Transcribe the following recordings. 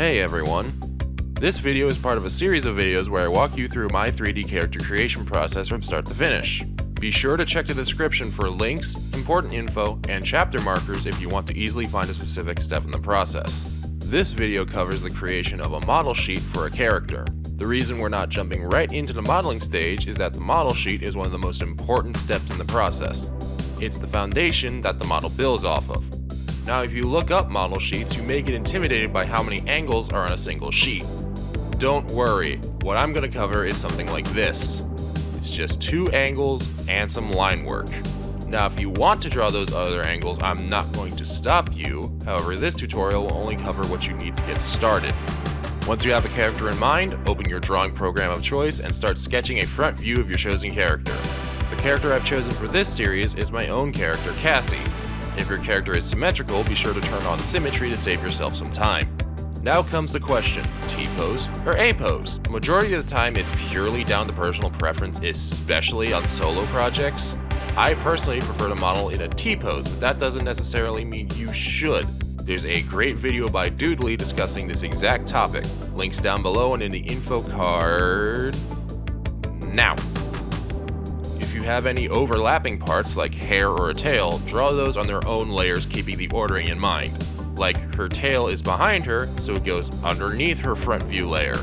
Hey everyone! This video is part of a series of videos where I walk you through my 3D character creation process from start to finish. Be sure to check the description for links, important info, and chapter markers if you want to easily find a specific step in the process. This video covers the creation of a model sheet for a character. The reason we're not jumping right into the modeling stage is that the model sheet is one of the most important steps in the process. It's the foundation that the model builds off of. Now, if you look up model sheets, you may get intimidated by how many angles are on a single sheet. Don't worry, what I'm going to cover is something like this. It's just 2 angles and some line work. Now, if you want to draw those other angles, I'm not going to stop you. However, this tutorial will only cover what you need to get started. Once you have a character in mind, open your drawing program of choice and start sketching a front view of your chosen character. The character I've chosen for this series is my own character, Cassie. If your character is symmetrical, be sure to turn on symmetry to save yourself some time. Now comes the question, T-pose or A-pose? The majority of the time it's purely down to personal preference, especially on solo projects. I personally prefer to model in a T-pose, but that doesn't necessarily mean you should. There's a great video by Doodly discussing this exact topic. Links down below and in the info card now. If you have any overlapping parts like hair or a tail, draw those on their own layers, keeping the ordering in mind. Like her tail is behind her, so it goes underneath her front view layer,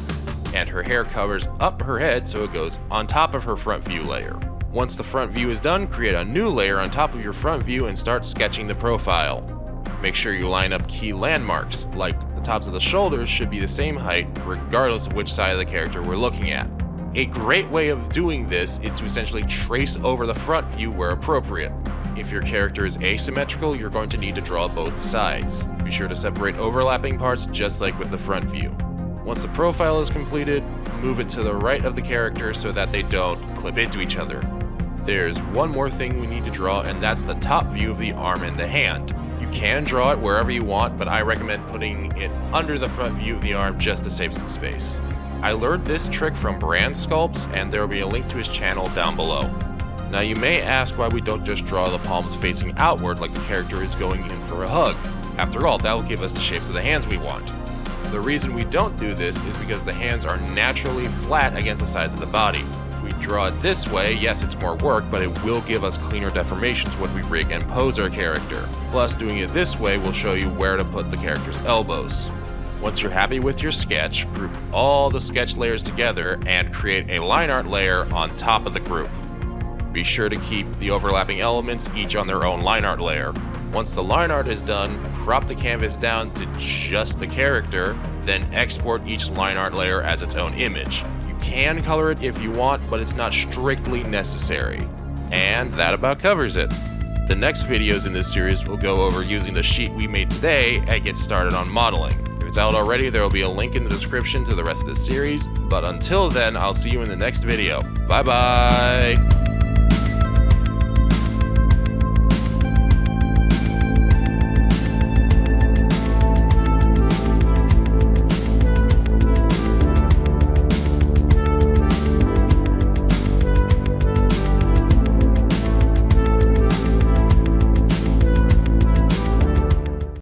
and her hair covers up her head, so it goes on top of her front view layer. Once the front view is done, create a new layer on top of your front view and start sketching the profile. Make sure you line up key landmarks, like the tops of the shoulders should be the same height regardless of which side of the character we're looking at. A great way of doing this is to essentially trace over the front view where appropriate. If your character is asymmetrical, you're going to need to draw both sides. Be sure to separate overlapping parts just like with the front view. Once the profile is completed, move it to the right of the character so that they don't clip into each other. There's one more thing we need to draw, and that's the top view of the arm and the hand. You can draw it wherever you want, but I recommend putting it under the front view of the arm just to save some space. I learned this trick from Brand Sculpts, and there will be a link to his channel down below. Now you may ask why we don't just draw the palms facing outward like the character is going in for a hug. After all, that will give us the shapes of the hands we want. The reason we don't do this is because the hands are naturally flat against the sides of the body. If we draw it this way, yes, it's more work, but it will give us cleaner deformations when we rig and pose our character. Plus, doing it this way will show you where to put the character's elbows. Once you're happy with your sketch, group all the sketch layers together and create a line art layer on top of the group. Be sure to keep the overlapping elements each on their own line art layer. Once the line art is done, crop the canvas down to just the character, then export each line art layer as its own image. You can color it if you want, but it's not strictly necessary. And that about covers it. The next videos in this series will go over using the sheet we made today and get started on modeling. If it's out already, there will be a link in the description to the rest of the series, but until then, I'll see you in the next video. Bye bye!